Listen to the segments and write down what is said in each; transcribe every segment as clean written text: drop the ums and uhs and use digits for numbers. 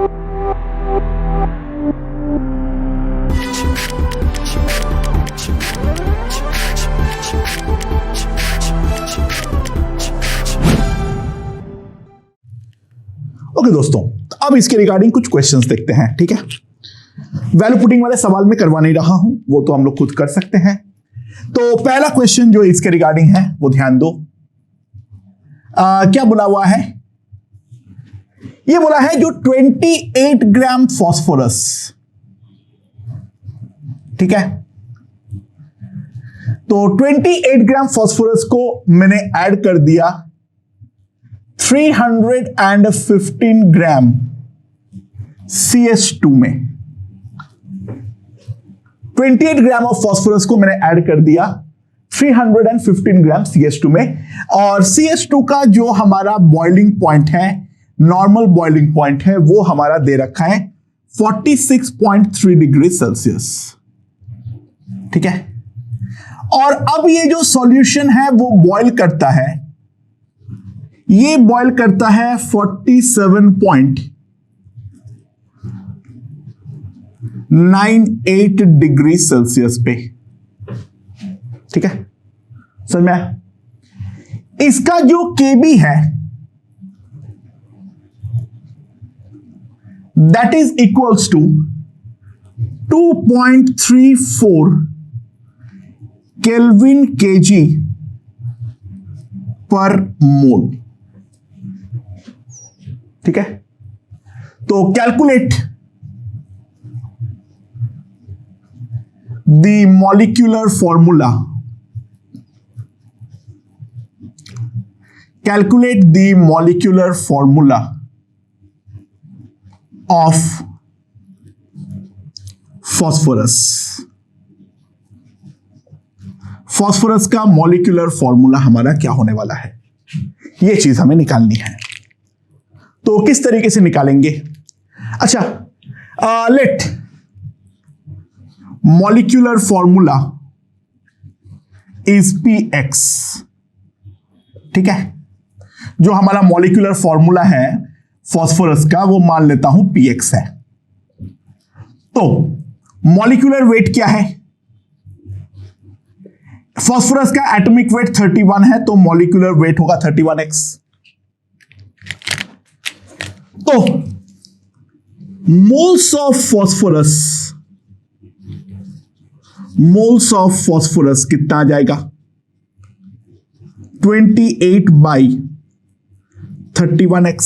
Okay दोस्तों, अब इसके रिगार्डिंग कुछ क्वेश्चंस देखते हैं। ठीक है, वैल्यू पुटिंग वाले सवाल में करवा नहीं रहा हूं, वो तो हम लोग खुद कर सकते हैं। तो पहला क्वेश्चन जो इसके रिगार्डिंग है वो ध्यान दो। क्या बोला हुआ है? ये बोला है जो 28 ग्राम फॉस्फोरस, ठीक है, तो 28 ग्राम फॉस्फोरस को मैंने ऐड कर दिया 315 ग्राम CS2 में। 28 ग्राम ऑफ फॉस्फोरस को मैंने ऐड कर दिया 315 ग्राम CS2 में, और CS2 का जो हमारा बॉइलिंग पॉइंट है, नॉर्मल बॉइलिंग पॉइंट है, वो हमारा दे रखा है 46.3 डिग्री सेल्सियस। ठीक है, और अब ये जो सॉल्यूशन है वो बॉइल करता है, ये बॉइल करता है 47.98 डिग्री सेल्सियस पे। ठीक है, समझ में आया? इसका जो Kb है that is equals to 2.34 kelvin kg per mole. ठीक है, तो calculate the molecular formula, calculate the molecular formula of phosphorus. Phosphorus का मॉलिक्यूलर फॉर्मूला हमारा क्या होने वाला है, यह चीज हमें निकालनी है। तो किस तरीके से निकालेंगे? अच्छा, let molecular formula is px। ठीक है, जो हमारा मॉलिक्यूलर फॉर्मूला है फॉस्फोरस का वो मान लेता हूं px है। तो मॉलिक्यूलर वेट क्या है? फॉस्फोरस का एटॉमिक वेट 31 है, तो मॉलिक्यूलर वेट होगा 31x। तो मोल्स ऑफ फॉस्फोरस कितना आ जाएगा? 28/31x।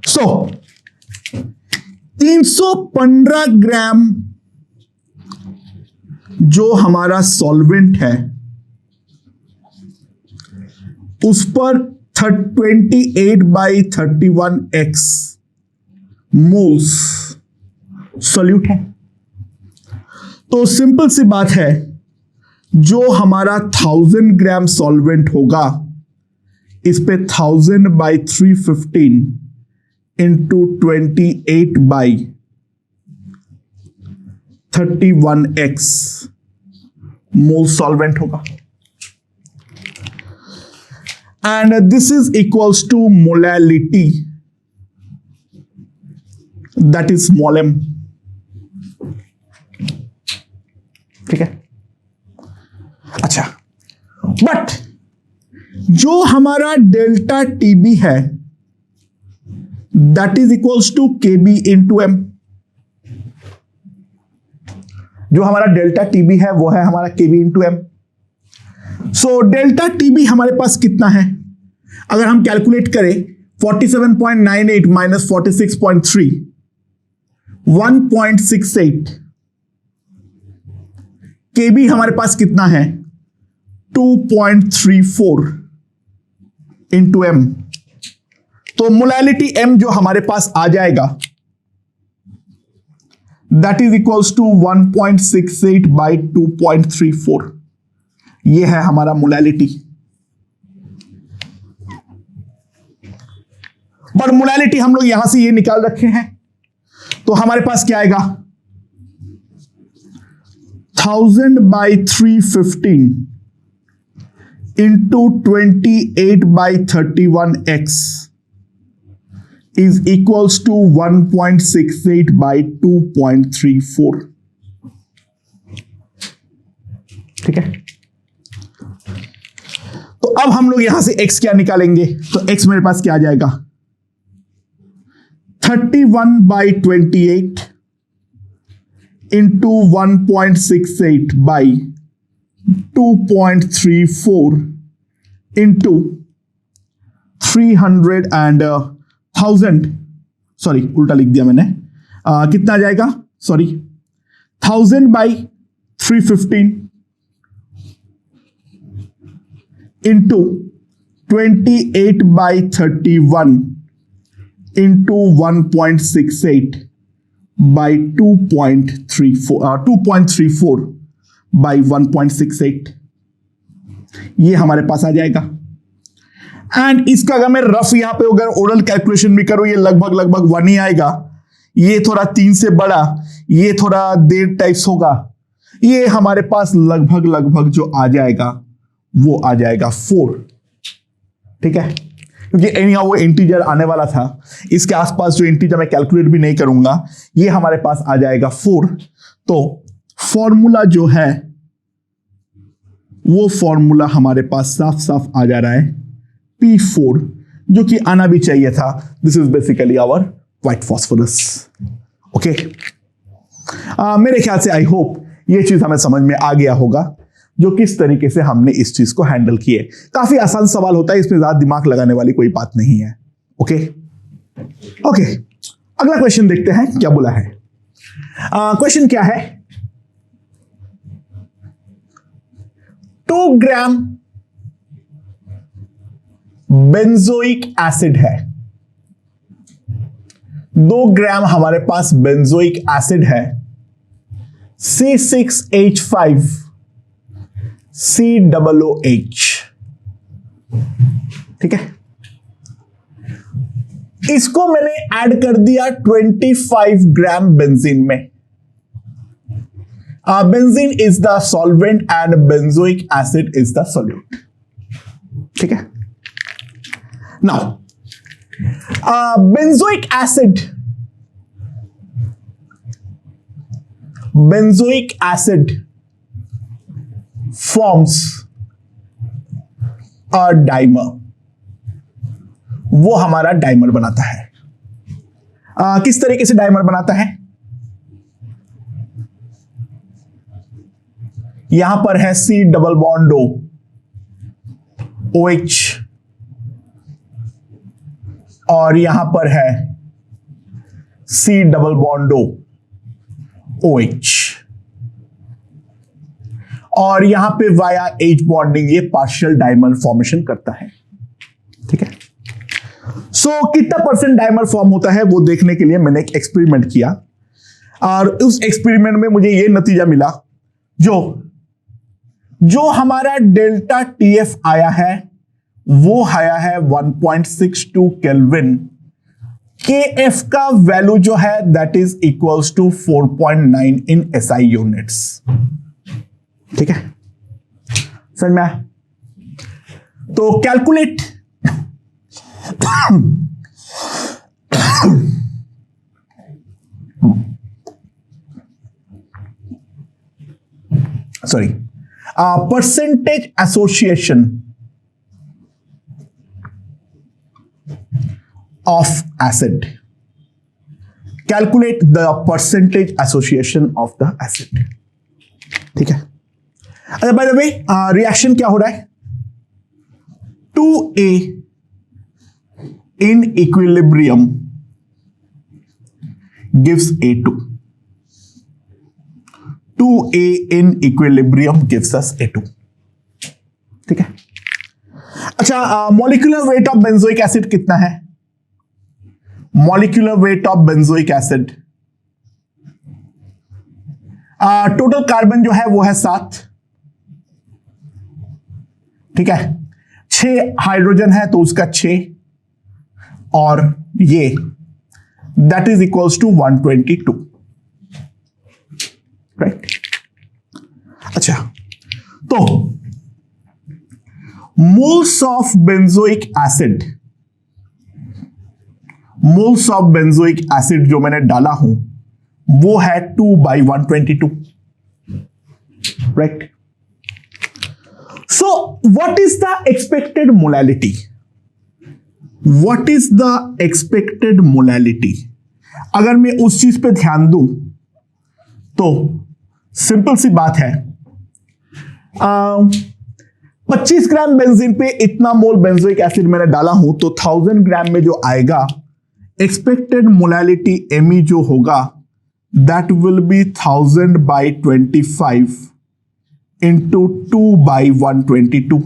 सो 315 ग्राम जो हमारा सॉल्वेंट है उस पर 28/31x मोल्स सॉल्यूट है। तो सिंपल सी बात है, जो हमारा 1000 ग्राम सॉल्वेंट होगा इस पे 1000/315 इंटू 28/31x मोल सॉल्वेंट होगा, and this is equals to molality, that is molem। ठीक है, अच्छा, बट जो हमारा डेल्टा टीबी है that is equals to Kb into m। जो हमारा डेल्टा टीबी है वो है हमारा Kb into m। So delta TB हमारे पास कितना है? अगर हम कैलकुलेट करें 47.98 माइनस 46.3, 1.68। Kb हमारे पास कितना है? 2.34 इंटू m। तो मोलैलिटी m जो हमारे पास आ जाएगा दैट इज इक्वल्स टू 1.68/2.34। ये है हमारा मोलैलिटी। पर मोलैलिटी हम लोग यहां से ये निकाल रखे हैं, तो हमारे पास क्या आएगा? 1000/315 into 28/31x is equals to 1.68 by 2.34. ठीक है, तो अब हम लोग यहां से x क्या निकालेंगे, तो x मेरे पास क्या आ जाएगा, 31 by 28 into 1.68 by 2.34 into 300 and 1000, sorry उल्टा लिख दिया मैंने, कितना आ जाएगा, sorry 1000 by 315 into 28 by 31 into 1.68 by 2.34 by 1.68, ये हमारे पास आ जाएगा। एंड इसका अगर मैं रफ यहां पे अगर ओरल कैलकुलेशन भी करूं, ये लगभग 1 ही आएगा, ये थोड़ा 3 से बड़ा, ये थोड़ा 1.5 टाइप्स होगा, ये हमारे पास लगभग जो आ जाएगा वो आ जाएगा 4। ठीक है, क्योंकि एनीहाउ वो इंटीजर आने वाला था, इसके आसपास जो इंटीजर मैं कैलकुलेट भी नहीं करूंगा, ये हमारे पास आ जाएगा 4। तो फॉर्मूला जो है वो फॉर्मूला हमारे पास साफ साफ आ जा रहा है P4, जो कि आना भी चाहिए था। This is basically our white phosphorus. Okay, मेरे ख्याल से आई होप ये चीज हमें समझ में आ गया होगा, जो किस तरीके से हमने इस चीज को हैंडल किए। काफी आसान सवाल होता है, इसमें ज्यादा दिमाग लगाने वाली कोई बात नहीं है। ओके, अगला क्वेश्चन देखते हैं क्या बोला है। क्वेश्चन क्या है, 2 ग्राम बेंजोइक एसिड है, 2 ग्राम हमारे पास बेंजोइक एसिड है, C6H5 COOH। ठीक है, इसको मैंने ऐड कर दिया 25 ग्राम बेंजीन में। Benzene is the solvent and benzoic acid is the solute. ठीक है, now benzoic acid forms a dimer, वो हमारा डाइमर बनाता है। किस तरीके से डाइमर बनाता है, यहां पर है C डबल बॉन्ड OH और यहां पर है C डबल बॉन्ड OH और यहां पे वाया H बॉन्डिंग ये पार्शियल डाइमर फॉर्मेशन करता है। ठीक है, सो कितना परसेंट डाइमर फॉर्म होता है वो देखने के लिए मैंने एक एक्सपेरिमेंट किया और उस एक्सपेरिमेंट में मुझे ये नतीजा मिला, जो हमारा डेल्टा TF आया है वो आया है 1.62 केल्विन। KF का वैल्यू जो है that is equals to 4.9 in SI units. ठीक है, समझ में आया? तो calculate sorry percentage association of acid, calculate the percentage association of the acid. ठीक है, अच्छा बाय द वे रिएक्शन क्या हो रहा है, 2A in equilibrium gives A2, 2A in equilibrium gives us A2। ठीक है, अच्छा molecular weight of benzoic acid कितना है, molecular weight of benzoic acid, total carbon जो है वो है 7। ठीक है, 6 हाइड्रोजन है तो उसका 6 और ये that is equals to 122। Right, अच्छा तो moles of benzoic acid moles of benzoic acid जो मैंने डाला हूं वो है 2/122, right. So what is the expected molality? What is the expected molality? अगर मैं उस चीज पे ध्यान दूं तो सिंपल सी बात है, 25 ग्राम बेंजीन पे इतना मोल बेंजोइक एसिड मैंने डाला हूं तो 1000 ग्राम में जो आएगा एक्सपेक्टेड मोलैलिटी एमई जो होगा दैट विल बी 1000/25 इंटू 2/122,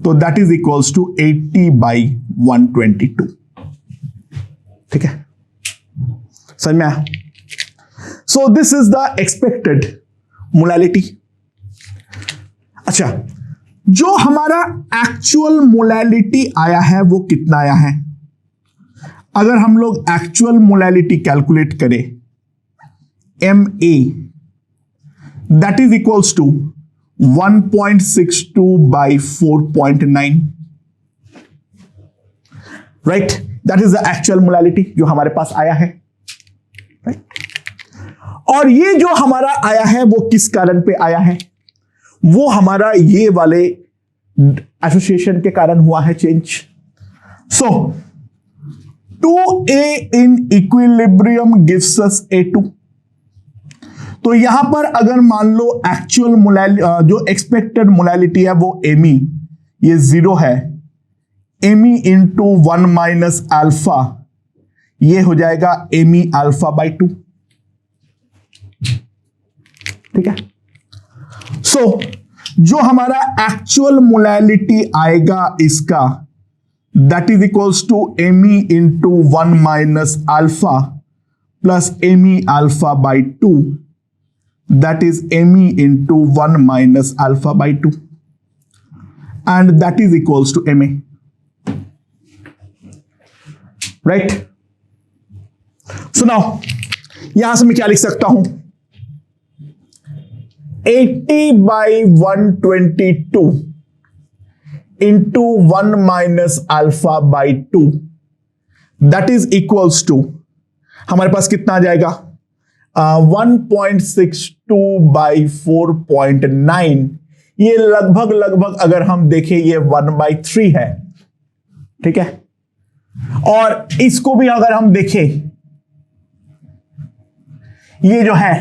तो दैट इज इक्वल्स टू 80/122। ठीक है, समझ में आया? So this is the expected molality. अच्छा, जो हमारा एक्चुअल मोलैलिटी आया है वो कितना आया है? अगर हम लोग एक्चुअल मोलैलिटी कैलकुलेट करें, MA that is equals to 1.62/4.9, right? That is the actual molality जो हमारे पास आया है, राइट? और ये जो हमारा आया है वो किस कारण पे आया है? वो हमारा ये वाले एसोसिएशन के कारण हुआ है change. So 2A in equilibrium gives us A2। तो यहां पर अगर मान लो एक्चुअल मोलैलिटी जो एक्सपेक्टेड मोलैलिटी है वो एमी ये 0 है, एमी इंटू 1 माइनस अल्फा ये हो जाएगा एमी अल्फा/2। ठीक है, सो जो हमारा एक्चुअल मोलैलिटी आएगा इसका that is equals to M into 1 minus alpha plus M alpha, that is me into 1 minus alpha/2 and that is equals to ma, right? So now यहां से मैं क्या लिख सकता हूं? 80/122 into 1 minus alpha/2 that is equals to हमारे पास कितना आ जाएगा? 1.62/4.9। ये लगभग अगर हम देखें ये 1/3 है, ठीक है? और इसको भी अगर हम देखें ये जो है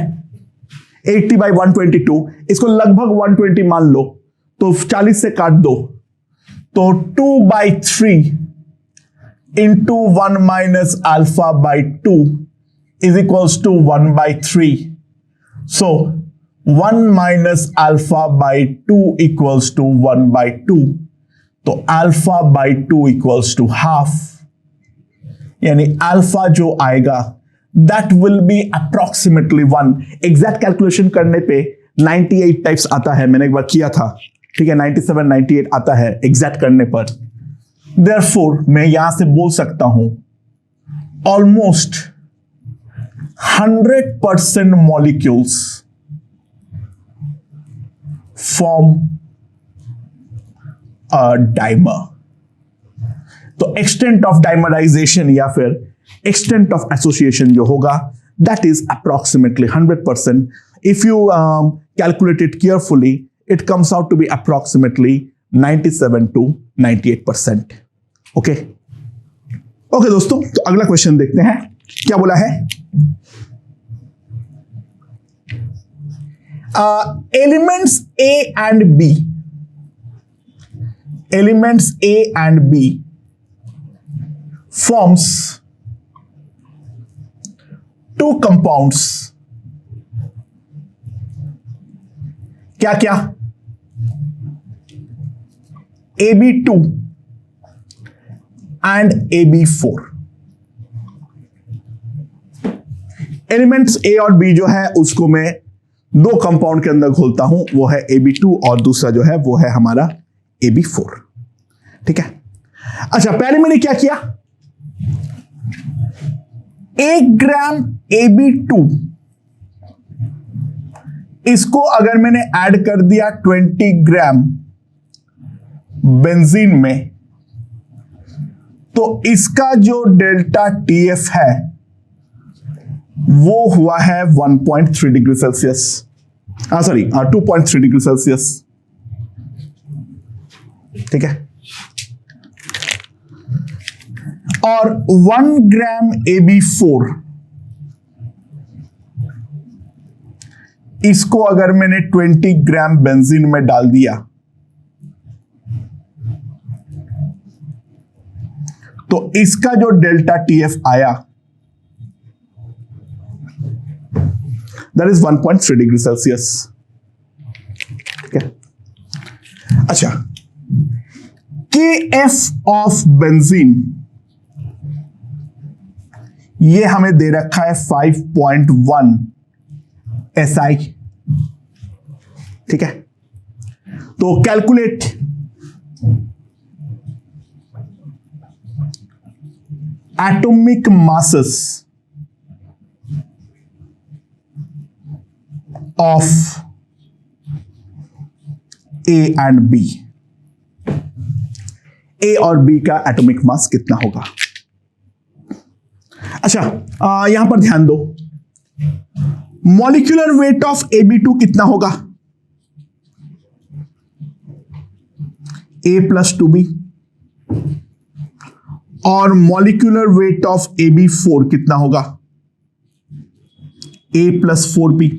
80/122 इसको लगभग 120 मान लो तो 40 से काट दो तो 2/3 into 1 minus alpha is equals to 1/3. So 1 minus alpha/2 equals to 1/2. तो alpha/2 equals to half, यानी अल्फा जो आएगा that will be approximately 1। Exact calculation करने पे 98 टाइप्स आता है, मैंने एक बार किया था, ठीक है? 97 98 आता है एग्जैक्ट करने पर। Therefore मैं यहां से बोल सकता हूं almost 100% molecules form a dimer। तो extent of dimerization या फिर extent of association जो होगा that is approximately 100%। if you calculate it carefully it comes out to be approximately 97 to 98%। Okay दोस्तों, तो अगला क्वेश्चन देखते हैं क्या बोला है। Elements A and B, elements A and B forms two compounds। क्या क्या? AB2 and AB4। एलिमेंट्स ए और बी जो है उसको मैं दो कंपाउंड के अंदर घोलता हूं, वो है AB2 और दूसरा जो है वो है हमारा AB4। ठीक है, अच्छा पहले मैंने क्या किया, 1 ग्राम AB2 इसको अगर मैंने ऐड कर दिया 20 ग्राम बेंजीन में तो इसका जो डेल्टा TF है वो हुआ है 1.3 degree Celsius, sorry 2.3 degree celsius. ठीक है, और 1 ग्राम AB4 इसको अगर मैंने 20 ग्राम बेंजीन में डाल दिया तो इसका जो डेल्टा TF आया दैट इज 1.3 डिग्री सेल्सियस। ठीक है, अच्छा, KF ऑफ बेंजीन ये हमें दे रखा है 5.1 SI। ठीक है, तो calculate atomic masses of A and B। A और B का एटॉमिक मास कितना होगा? अच्छा, यहां पर ध्यान दो, मॉलिक्यूलर वेट ऑफ AB2 कितना होगा? A + 2B। और मॉलिक्यूलर वेट ऑफ AB4 कितना होगा? A + 4B।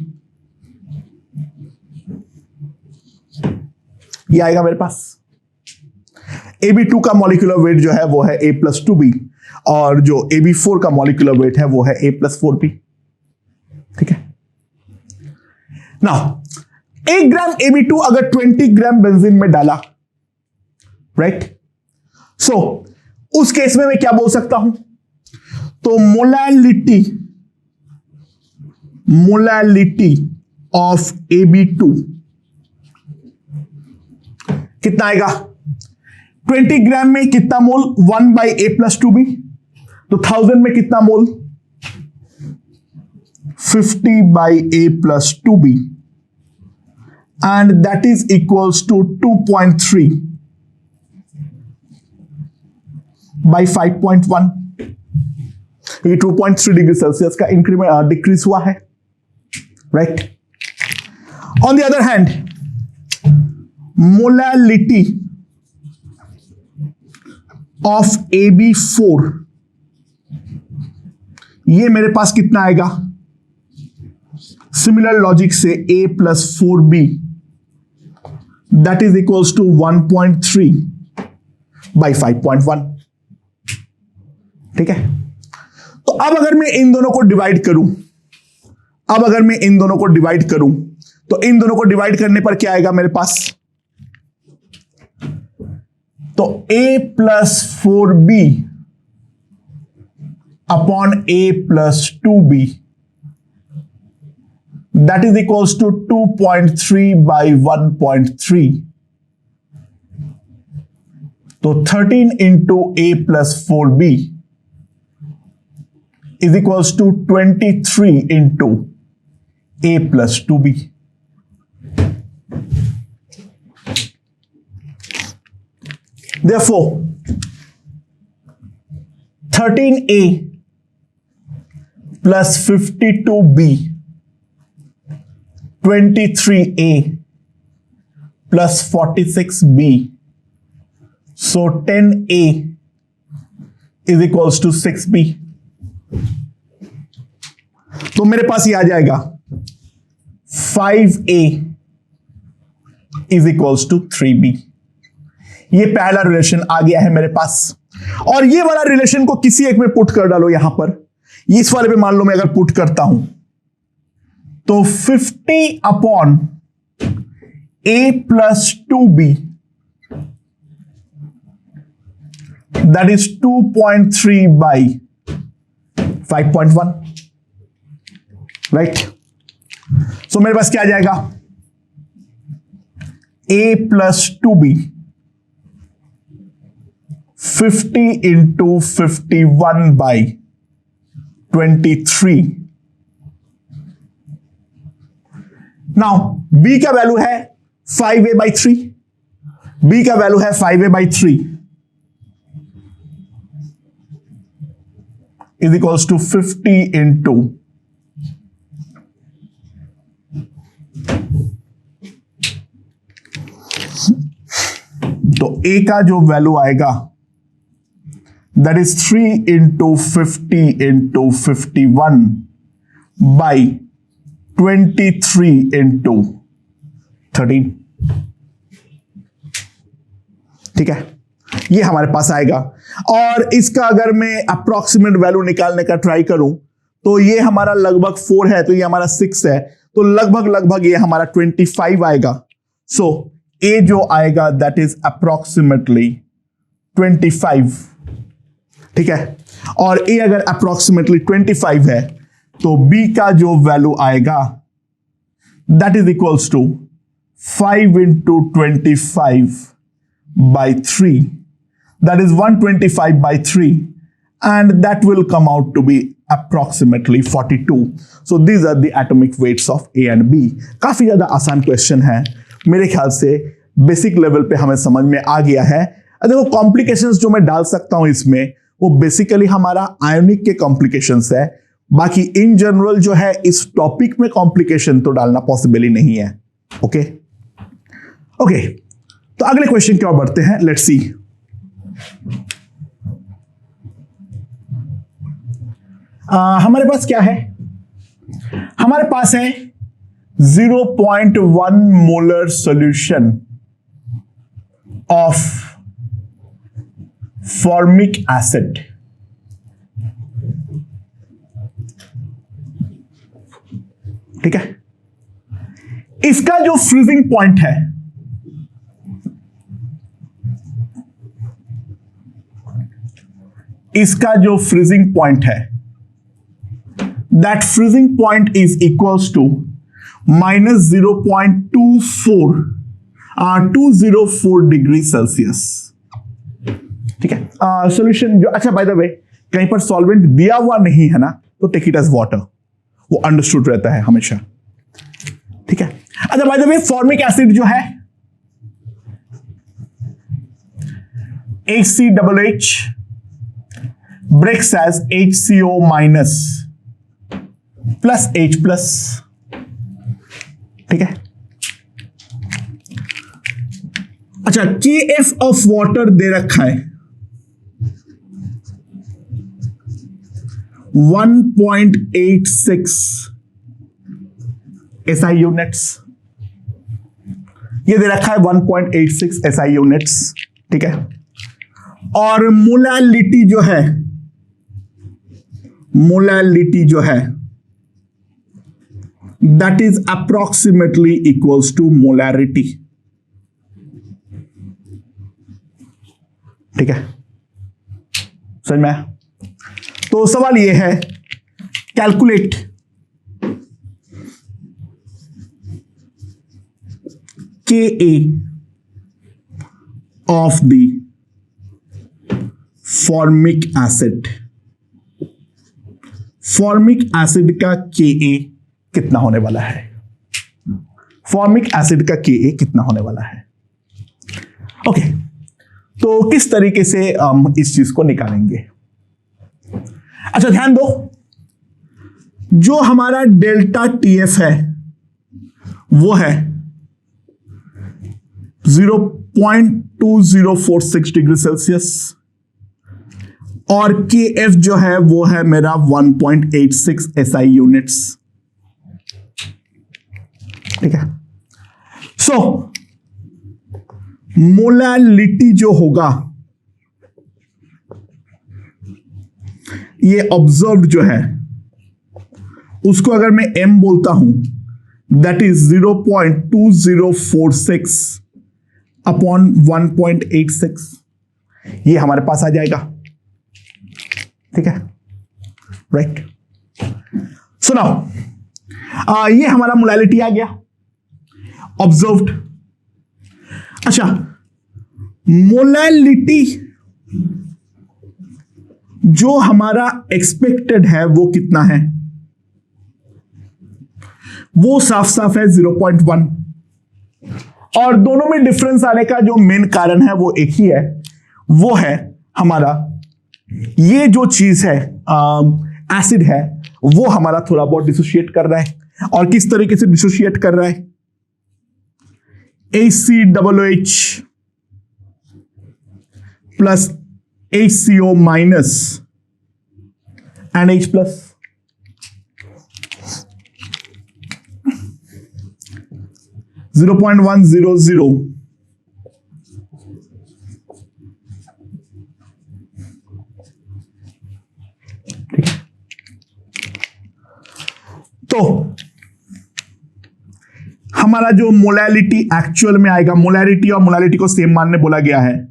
ये आएगा मेरे पास। AB2 का मॉलिक्यूलर वेट जो है वो है A + 2B, और जो AB4 का मॉलिक्यूलर वेट है वो है A + 4B। ठीक है, नाउ 1 ग्राम AB2 अगर 20 ग्राम बेंजीन में डाला, राइट, सो उस केस में मैं क्या बोल सकता हूं? तो मोलालिटी ऑफ AB2 कितना आएगा? 20 ग्राम में कितना मोल? 1/A + 2B। तो 1000 में कितना मोल? 50/A + 2B, and that is equals to 2.3 by 5.1। ये 2.3 डिग्री सेल्सियस का इंक्रीमेंट डिक्रीज हुआ है, right. On the other hand, molality of AB4 ये मेरे पास कितना आएगा? सिमिलर लॉजिक से A + 4B that is equals to 1.3 by 5.1। ठीक है, तो अब अगर मैं इन दोनों को डिवाइड करूं, तो इन दोनों को डिवाइड करने पर क्या आएगा मेरे पास? तो A + 4B upon A + 2B that is equals to 2.3 by 1.3। तो 13 into A + 4B is equals to 23 into A + 2B। Therefore 13A plus 52B 23A plus 46B, so 10A is equals to 6B। तो मेरे पास ये आ जाएगा 5A is equals to 3B। ये पहला relation आ गया है मेरे पास, और ये वाला रिलेशन को किसी एक में पुट कर डालो यहां पर। इस वाले पे मान लो मैं अगर पुट करता हूं तो 50 upon A + 2B that is 2.3 by 5.1, right. So मेरे पास क्या आ जाएगा? A + 2B 50 into 51 by 23। Now B का वैल्यू है 5A/3। B का वैल्यू है 5A/3। Is equals to 50 into तो a का जो वैल्यू आएगा that is 3 into 50 into 51 by 23 into 13। ठीक है, ये हमारे पास आएगा। और इसका अगर मैं अप्रोक्सीमेट वैल्यू निकालने का ट्राई करूं तो ये हमारा लगभग 4 है, तो ये हमारा 6 है, तो लगभग ये हमारा 25 आएगा। सो ए जो आएगा दैट इज अप्रोक्सीमेटली 25। ठीक है, और ए अगर अप्रोक्सीमेटली 25 है तो बी का जो वैल्यू आएगा that is equals to 5 into 25 by 3, that is 125 by 3, and that will come out to be approximately 42. So these are the atomic weights of A and B. काफी ज्यादा आसान क्वेश्चन है, मेरे ख्याल से बेसिक लेवल पे हमें समझ में आ गया है। देखो कॉम्प्लिकेशंस जो मैं डाल सकता हूं इसमें वो बेसिकली हमारा आयोनिक के कॉम्प्लिकेशंस है, बाकी इन जनरल जो है इस टॉपिक में कॉम्प्लिकेशन तो डालना पॉसिबल ही नहीं है। ओके ओके, तो अगले क्वेश्चन की ओर बढ़ते हैं। Let's see. हमारे पास क्या है? हमारे पास है 0.1 molar solution of formic acid. ठीक है, इसका जो फ्रीजिंग पॉइंट है इसका जो फ्रीजिंग पॉइंट है that freezing point is equals to -0.204 degree celsius. ठीक है, सॉल्यूशन जो, अच्छा बाय द वे कहीं पर सॉल्वेंट दिया हुआ नहीं है ना तो टेक इट एज वाटर, वो अंडरस्टूड रहता है हमेशा। ठीक है, अच्छा by the way formic acid जो है HCHH breaks as HCO minus plus H plus। ठीक है, अच्छा KF ऑफ वाटर दे रखा है 1.86 SI यूनिट्स, ये दे रखा है 1.86 SI यूनिट्स। ठीक है, और मोलालिटी जो है that is approximately equals to molarity. ठीक है, समझ में? तो सवाल ये है, calculate KA of the formic acid. Formic acid का KA कितना होने वाला है? फॉर्मिक एसिड का KA कितना होने वाला है? ओके, तो किस तरीके से हम इस चीज को निकालेंगे? अच्छा ध्यान दो, जो हमारा डेल्टा TF है वो है 0.2046 डिग्री सेल्सियस और KF जो है वो है मेरा 1.86 SI यूनिट्स। ठीक है, सो मोलालिटी जो होगा ये ऑब्जर्व्ड जो है उसको अगर मैं M बोलता हूं दैट इज 0.2046 अपॉन 1.86, ये हमारे पास आ जाएगा। ठीक है, राइट। सुनाओ, ये हमारा मोलालिटी आ गया ऑब्जर्व्ड। अच्छा, मोलालिटी जो हमारा एक्सपेक्टेड है वो कितना है? वो साफ साफ है 0.1, और दोनों में डिफरेंस आने का जो मेन कारण है वो एक ही है, वो है हमारा ये जो चीज है एसिड है वो हमारा थोड़ा बहुत डिसोशिएट कर रहा है। और किस तरीके से डिसोशिएट कर रहा है? ACOH plus HCO minus NH plus. Zero 0.100 तो हमारा जो मोलैलिटी एक्चुअल में आएगा, मोलैरिटी और मोलैलिटी को सेम मानने बोला गया है,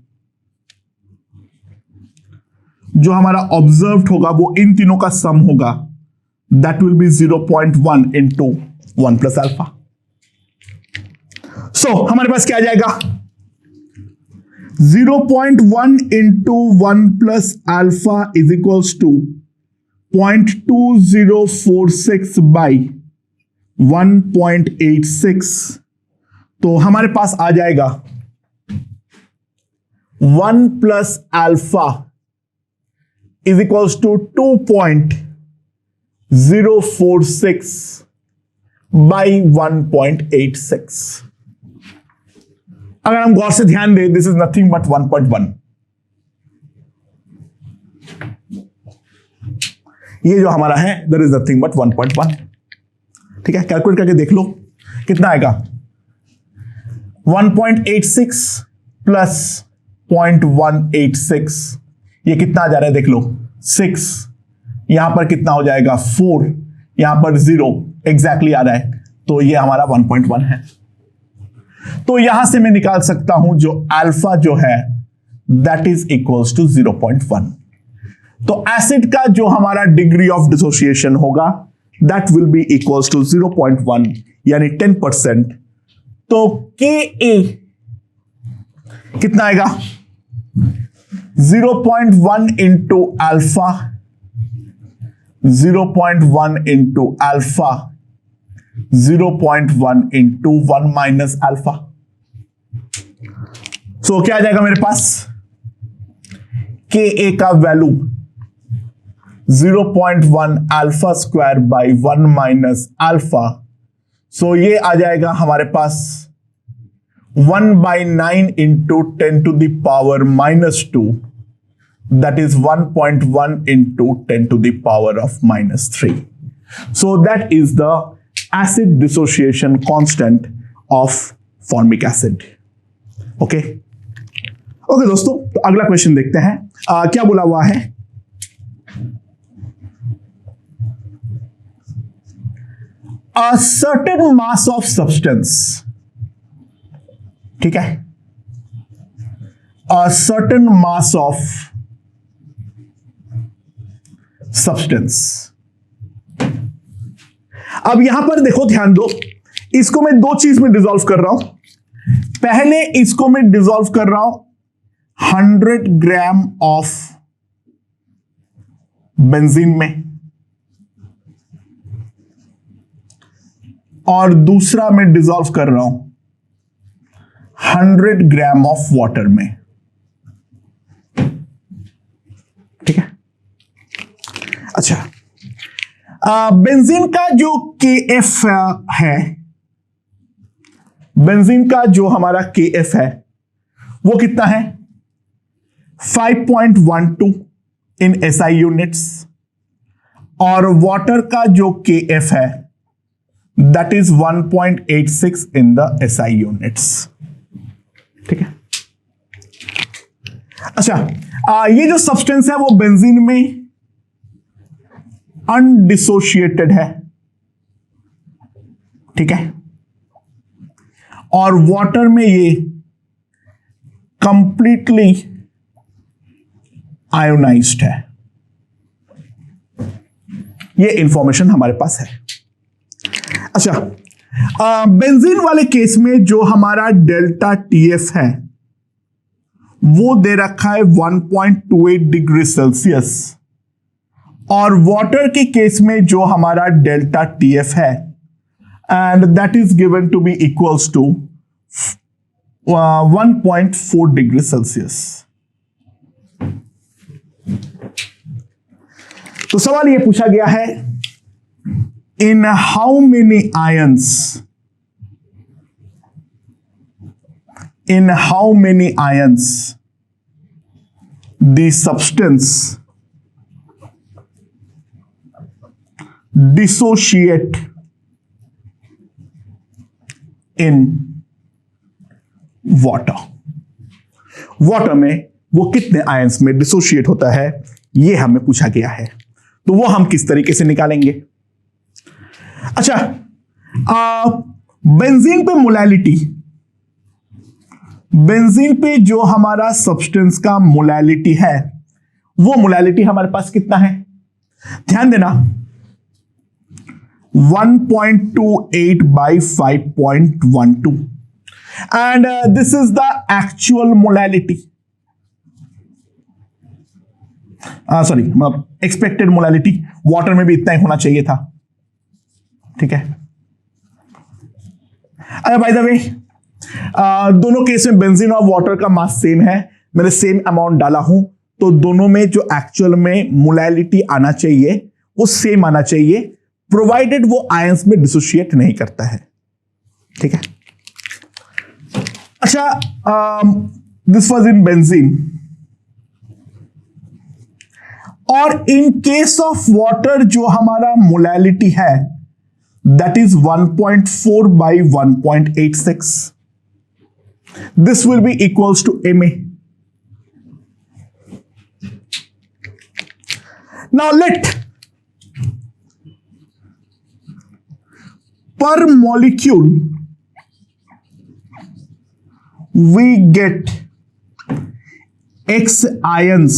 जो हमारा ऑब्जर्व्ड होगा वो इन तीनों का सम होगा, that will be 0.1 into 1 plus alpha. So हमारे पास क्या आ जाएगा? 0.1 into 1 plus alpha is equals to 0.2046 by 1.86। तो हमारे पास आ जाएगा 1 plus alpha is equals to 2.046 by 1.86। अगर हम गौर से ध्यान दें, दिस इज नथिंग बट 1.1। ये जो हमारा है देयर इज नथिंग बट 1.1। ठीक है, कैलकुलेट करके देख लो कितना आएगा। 1.86 प्लस 0.186, ये कितना आ जा रहा है देख लो, 6। यहां पर कितना हो जाएगा 4, यहां पर 0 एग्जैक्टली आ रहा है, तो ये हमारा 1.1 है। तो यहां से मैं निकाल सकता हूं जो अल्फा जो है दैट इज इक्वल्स टू 0.1। तो एसिड का जो हमारा डिग्री ऑफ डिसोसिएशन होगा that will be equals to 0.1 यानी 10%। तो Ka कितना आएगा? 0.1 into alpha, 0.1 into alpha, 0.1 into 1 minus alpha. So क्या आ जाएगा मेरे पास? Ka का value 0.1 alpha square by 1 minus alpha. So ये आ जाएगा हमारे पास 1/9 into 10 to the power -2, that is 1.1 into 10 to the power of -3। So that is the acid dissociation constant of formic acid. Okay okay दोस्तों, तो अगला question देखते हैं। क्या बोला हुआ है? A certain mass of substance, ठीक है, a certain mass of substance। अब यहां पर देखो, ध्यान दो, इसको मैं दो चीज में डिसॉल्व कर रहा हूं। पहले इसको मैं डिसॉल्व कर रहा हूं 100 ग्राम ऑफ बेंजीन में, और दूसरा मैं डिसॉल्व कर रहा हूं 100 ग्राम ऑफ वाटर में। ठीक है, अच्छा, बेंजीन का जो KF है, बेंजीन का जो हमारा KF है वो कितना है? 5.12 इन SI यूनिट्स, और वाटर का जो KF है that is 1.86 in the SI units. ठीक है, अच्छा, ये जो सब्सटेंस है वो बेंजीन में अनडिसोशिएटेड है, ठीक है, और वाटर में ये कंप्लीटली आयोनाइज्ड है। ये इंफॉर्मेशन हमारे पास है। अच्छा, बेंजीन वाले केस में जो हमारा डेल्टा TF है वो दे रखा है 1.28 डिग्री सेल्सियस, और वाटर के केस में जो हमारा डेल्टा TF है and that is given to be equals to 1.4 degree celsius. तो सवाल यह पूछा गया है, in how many ions, in how many ions the substance dissociate in water. Water में वो कितने आयंस में डिसोशिएट होता है, ये हमें पूछा गया है। तो वो हम किस तरीके से निकालेंगे? अच्छा, बेंजीन पे मोलैलिटी, बेंजीन पे जो हमारा सब्सटेंस का मोलैलिटी है, वो मोलैलिटी हमारे पास कितना है? ध्यान देना, 1.28 by 5.12 and this is the actual molality, sorry expected molality. Water में भी इतना ही होना चाहिए था, ठीक है। अरे बाय द वे, दोनों केस में बेंजीन और वाटर का मास सेम है, मैंने सेम अमाउंट डाला हूं, तो दोनों में जो एक्चुअल में मोलैलिटी आना चाहिए वो सेम आना चाहिए, प्रोवाइडेड वो आयंस में डिसोशिएट नहीं करता है, ठीक है। अच्छा, दिस वाज इन बेंजीन, और इन केस ऑफ वाटर जो हमारा मोलैलिटी है that is 1.4 by 1.86, this will be equals to Ma। Now let per molecule we get X ions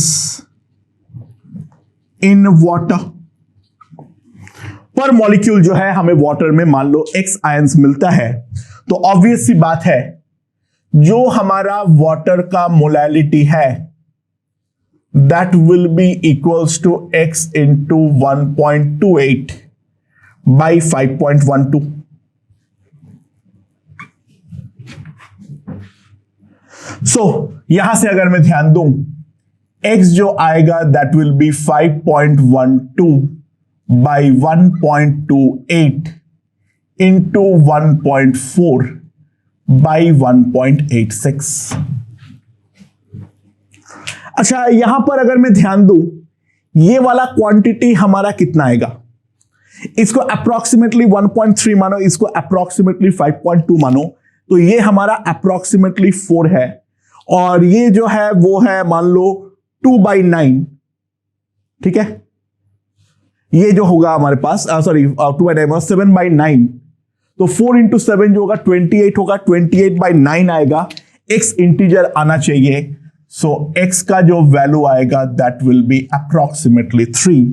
in water। पर मॉलिक्यूल जो है हमें वाटर में मान लो X आयंस मिलता है, तो ऑब्वियस सी बात है जो हमारा वाटर का मोलैलिटी है that will be equals to X into 1.28 by 5.12। So यहां से अगर मैं ध्यान दूं, x जो आएगा that will be 5.12 by 1.28 into 1.4 by 1.86। अच्छा, यहां पर अगर मैं ध्यान दूं, ये वाला क्वांटिटी हमारा कितना आएगा? इसको अप्रोक्सीमेटली 1.3 मानो, इसको अप्रोक्सीमेटली 5.2 मानो, तो ये हमारा अप्रोक्सीमेटली 4 है, और ये जो है वो है मान लो 2/9, ठीक है। ये जो होगा हमारे पास, सॉरी 2/9 7/9, तो 4 इंटू 7 जो होगा 28 होगा, 28/9 आएगा। x इंटीजर आना चाहिए, सो x का जो वैल्यू आएगा दैट विल बी अप्रोक्सीमेटली 3।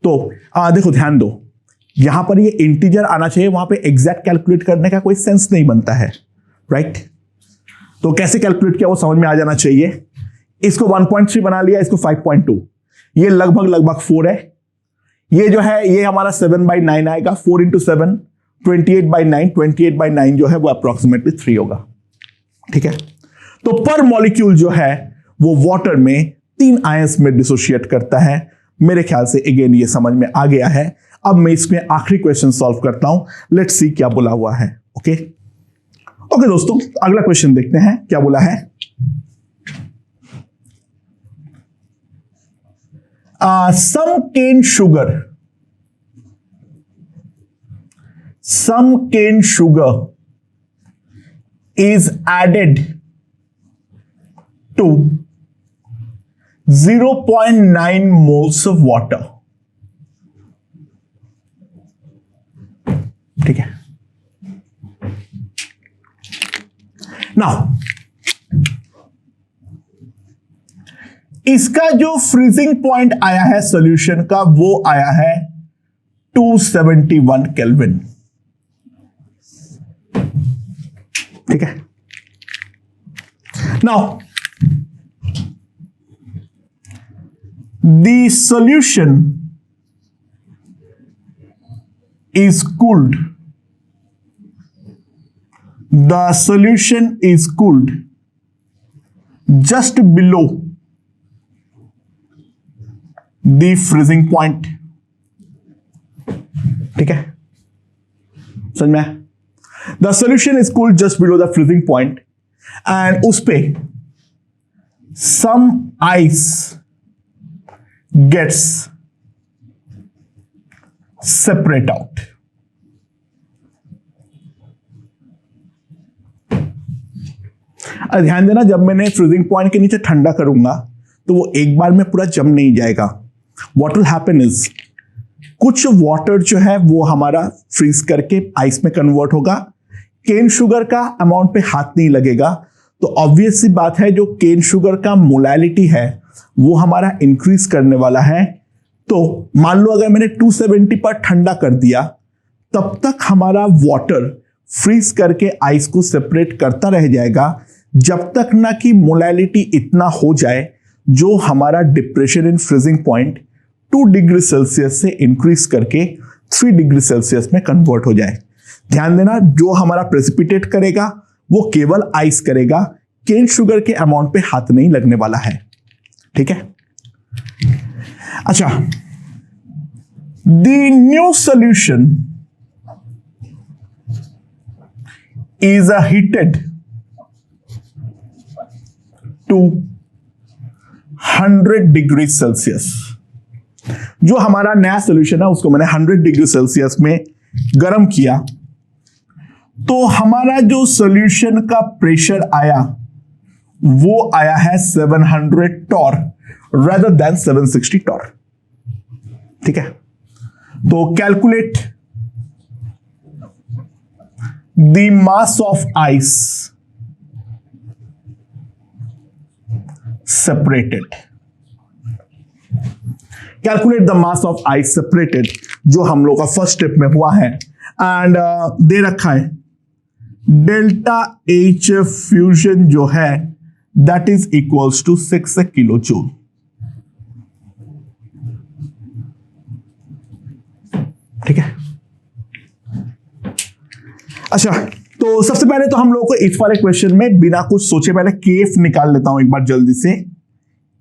तो देखो ध्यान दो, यहां पर ये इंटीजर आना चाहिए, वहां पे एग्जैक्ट कैलकुलेट करने का कोई सेंस नहीं बनता है, राइट। तो कैसे कैलकुलेट किया वो समझ में आ जाना चाहिए। इसको 1.3 बना लिया, इसको 5.2, ये लगभग 4 है। ये जो है ये हमारा 7/9 आएगा, 4 इंटू 7 28/9, 28/9 जो है वो अप्रोक्सीमेटली 3 होगा, ठीक है। तो पर मॉलिक्यूल जो है वो वाटर में 3 आयंस में डिसोशिएट करता है। मेरे ख्याल से अगेन ये समझ में आ गया है। अब मैं इसमें आखिरी क्वेश्चन सॉल्व करता हूं, लेट्स सी क्या बोला हुआ है। ओके दोस्तों, अगला क्वेश्चन देखते हैं क्या बोला है। some cane sugar is added to 0.9 moles of water, ठीक है। नाउ इसका जो फ्रीजिंग पॉइंट आया है सॉल्यूशन का वो आया है 271 केल्विन, ठीक है। Now the solution is cooled. The solution is cooled just below the freezing point. ठीक है, समझ में? The solution is cooled just below the freezing point and उस पे some ice gets separate out. ध्यान देना, जब मैंने फ्रीजिंग पॉइंट के नीचे ठंडा करूंगा तो वो एक बार में पूरा जम नहीं जाएगा। व्हाट विल हैपन इज, कुछ वाटर जो है वो हमारा फ्रीज करके आइस में कन्वर्ट होगा। केन शुगर का अमाउंट पे हाथ नहीं लगेगा, तो ऑब्वियस सी बात है जो केन शुगर का मोलैलिटी है वो हमारा इंक्रीज करने वाला है। तो मान लो अगर मैंने 270 पर ठंडा कर दिया, तब तक हमारा वाटर फ्रीज करके आइस को सेपरेट करता रह जाएगा जब तक ना कि मोलैलिटी इतना हो जाए जो हमारा depression in freezing point 2 degree Celsius से इंक्रीज करके 3 डिग्री सेल्सियस में कन्वर्ट हो जाए। ध्यान देना, जो हमारा प्रेसिपिटेट करेगा वो केवल आइस करेगा, केन शुगर के अमाउंट पे हाथ नहीं लगने वाला है। ठीक है, अच्छा, the new solution is heated to 100 degree Celsius. जो हमारा नया सॉल्यूशन है उसको मैंने 100 डिग्री सेल्सियस में गर्म किया, तो हमारा जो सॉल्यूशन का प्रेशर आया वो आया है 700 टॉर rather than 760 टॉर। ठीक है, तो calculate the mass of ice separated। Calculate the mass of ice separated, जो हम लोग का फर्स्ट स्टेप में हुआ है, एंड दे रखा है डेल्टा H फ्यूजन जो है that is equals to 6 kilo joule. ठीक है, अच्छा, तो सबसे पहले तो हम लोगों को इस वाले क्वेश्चन में बिना कुछ सोचे पहले केएफ निकाल लेता हूं एक बार जल्दी से।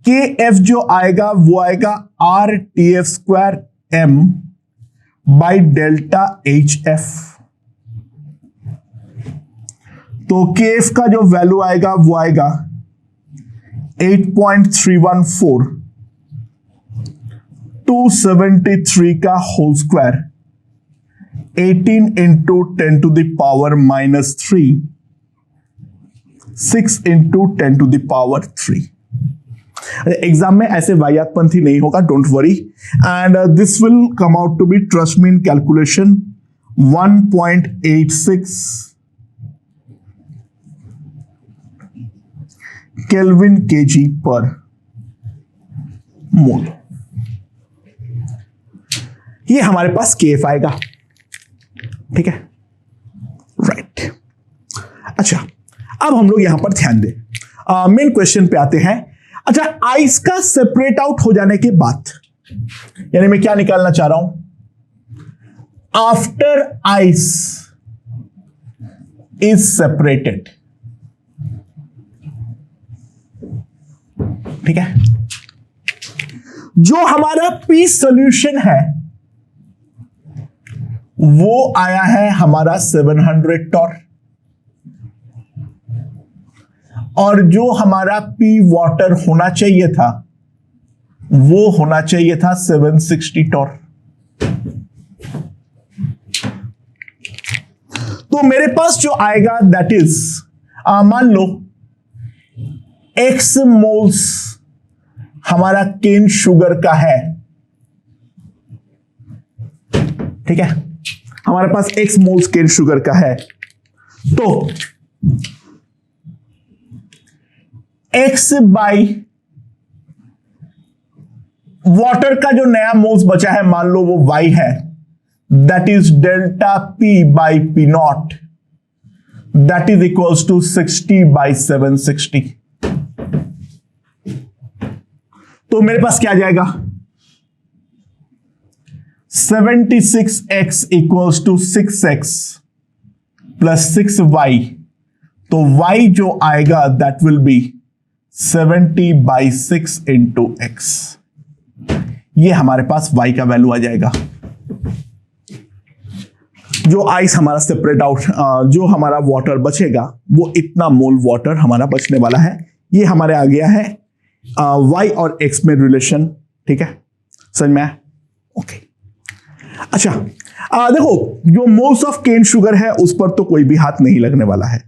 केएफ जो आएगा वो आएगा RTF² m by delta HF। तो केएफ का जो वैल्यू आएगा वो आएगा 8.314 273 का whole square 18 into 10 to the power minus 3 6 into 10 to the power 3। Exam में ऐसे वाहियातपंथी नहीं होगा, don't worry, and this will come out to be, trust me in calculation, 1.86 kelvin KG per mole. ये हमारे पास केएफ आएगा। ठीक है, राइट। अच्छा, अब हम लोग यहां पर ध्यान दें, मेन क्वेश्चन पे आते हैं। अच्छा, आइस का सेपरेट आउट हो जाने के बाद, यानी मैं क्या निकालना चाह रहा हूं, आफ्टर आइस इज सेपरेटेड। ठीक है, जो हमारा पी सॉल्यूशन है वो आया है हमारा 700 टॉर, और जो हमारा पी वाटर होना चाहिए था वो होना चाहिए था 760 टॉर। तो मेरे पास जो आएगा दैट इज, मान लो x मोल्स हमारा केन शुगर का है। ठीक है, हमारे पास x मोल्स केन शुगर का है, तो x बाई वाटर का जो नया मोल्स बचा है, मान लो वो y है, that is delta p by P naught, that is equals to 60 by 760। तो मेरे पास क्या आ जाएगा, 76x equals to 6x plus 6y। तो y जो आएगा that will B 70 by 6 into x। ये हमारे पास y का वैल्यू आ जाएगा। जो आइस हमारा सेपरेट आउट, जो हमारा वाटर बचेगा वो इतना मोल वाटर हमारा बचने वाला है। ये हमारे आ गया है y और x में रिलेशन। ठीक है, समझ में आया? ओके। अच्छा, देखो जो मोल्स ऑफ केन शुगर है उस पर तो कोई भी हाथ नहीं लगने वाला है।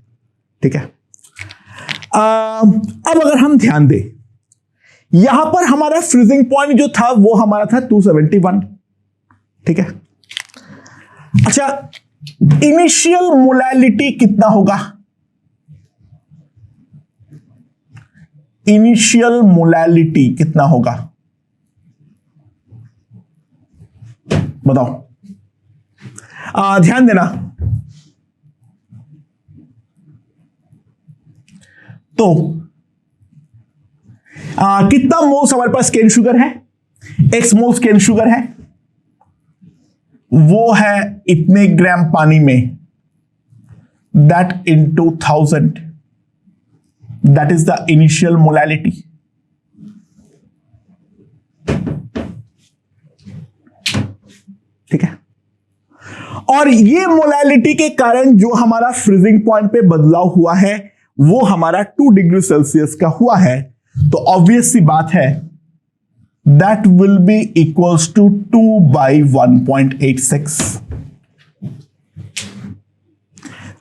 ठीक है, अब अगर हम ध्यान दें, यहां पर हमारा फ्रीजिंग पॉइंट जो था वो हमारा था 271। ठीक है, अच्छा इनिशियल मोलैलिटी कितना होगा? इनिशियल मोलैलिटी कितना होगा बताओ? ध्यान देना। तो कितना मोल्स हमारे पास केन शुगर है? x मोल्स केन शुगर है, वो है इतने ग्राम पानी में, that into 1000, that is the initial molality. ठीक है, और ये मोलैलिटी के कारण जो हमारा फ्रीजिंग पॉइंट पे बदलाव हुआ है वो हमारा 2 डिग्री सेल्सियस का हुआ है। तो ऑब्वियस सी बात है that will be equals to 2 by 1.86।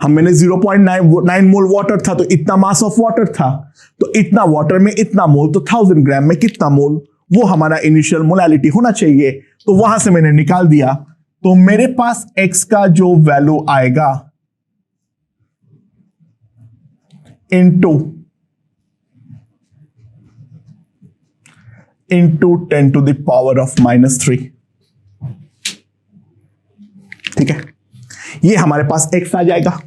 हम मैंने 0.9 मोल वाटर था तो इतना मास ऑफ वाटर था, तो इतना वाटर में इतना मोल, तो 1000 ग्राम में कितना मोल, वो हमारा इनिशियल मोलैलिटी होना चाहिए। तो वहां से मैंने निकाल दिया, तो मेरे पास x का जो वैल्यू आएगा into 10 to the power of -3। ठीक है, ये हमारे पास x आ जाएगा।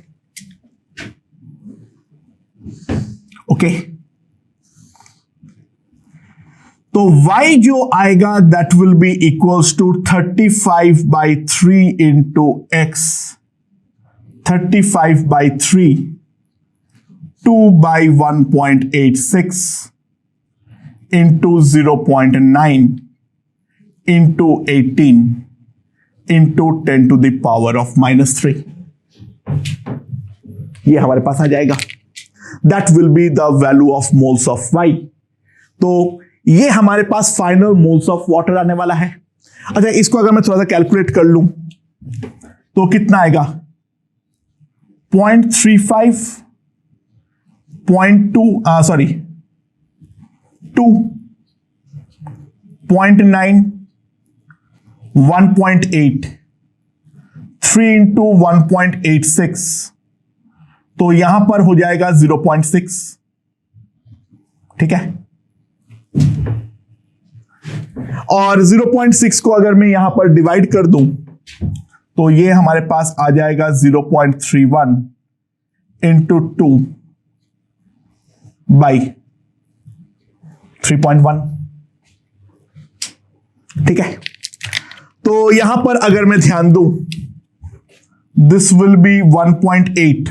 ओके, तो y जो आएगा that will be equals to 35/3 into x, 35/3 2 by 1.86 into 0.9 into 18 into 10 to the power of -3। ये हमारे पास आ जाएगा, that will be the value of moles of y। तो ये हमारे पास फाइनल मोल्स ऑफ वाटर आने वाला है। अच्छा, इसको अगर मैं थोड़ा सा कैलकुलेट कर लूं तो कितना आएगा? 0.35 2 0.9 1.8 3 into 1.86, तो यहां पर हो जाएगा 0.6। ठीक है, और 0.6 को अगर मैं यहां पर डिवाइड कर दूं तो ये हमारे पास आ जाएगा 0.31 इंटू 2 बाई 3.1। ठीक है, तो यहां पर अगर मैं ध्यान दूं, this will B 1.8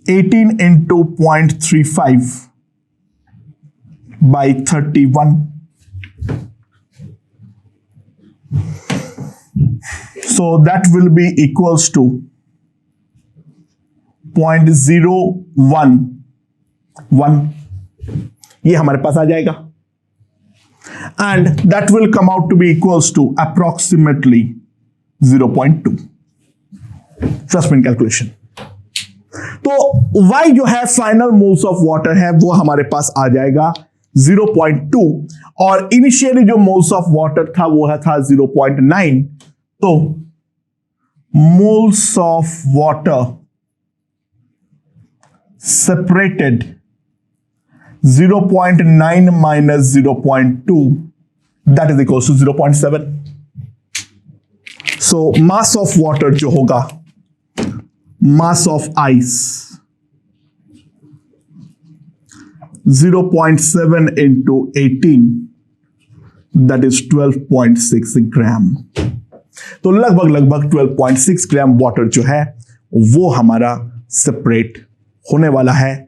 18 into 0.35 by 31। So that will be equals to 0.011, ये हमारे पास आ जाएगा, and that will come out to be equals to approximately 0.2। Trust me in calculation। तो y जो है फाइनल मोल्स ऑफ वाटर है वो हमारे पास आ जाएगा 0.2, और इनिशियली जो मोल्स ऑफ वाटर था वो था 0.9। तो moles of water separated 0.9 minus 0.2, that is equals to 0.7। so mass of water जो होगा, mass of ice 0.7 into 18, that is 12.6 ग्राम। तो लगभग 12.6 ग्राम वाटर जो है वो हमारा सेपरेट होने वाला है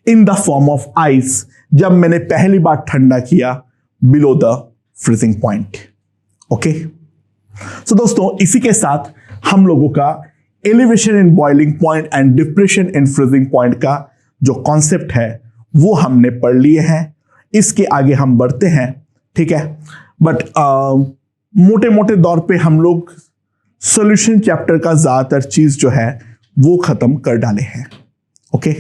in the form of ice, जब मैंने पहली बार ठंडा किया below the freezing point. Okay, so दोस्तों इसी के साथ हम लोगों का elevation in boiling point and depression in freezing point का जो कॉन्सेप्ट है वो हमने पढ़ लिए हैं। इसके आगे हम बढ़ते हैं, ठीक है, बट मोटे मोटे तौर पे हम लोग सॉल्यूशन चैप्टर का ज्यादातर चीज जो है वो खत्म कर डाले हैं। ओके।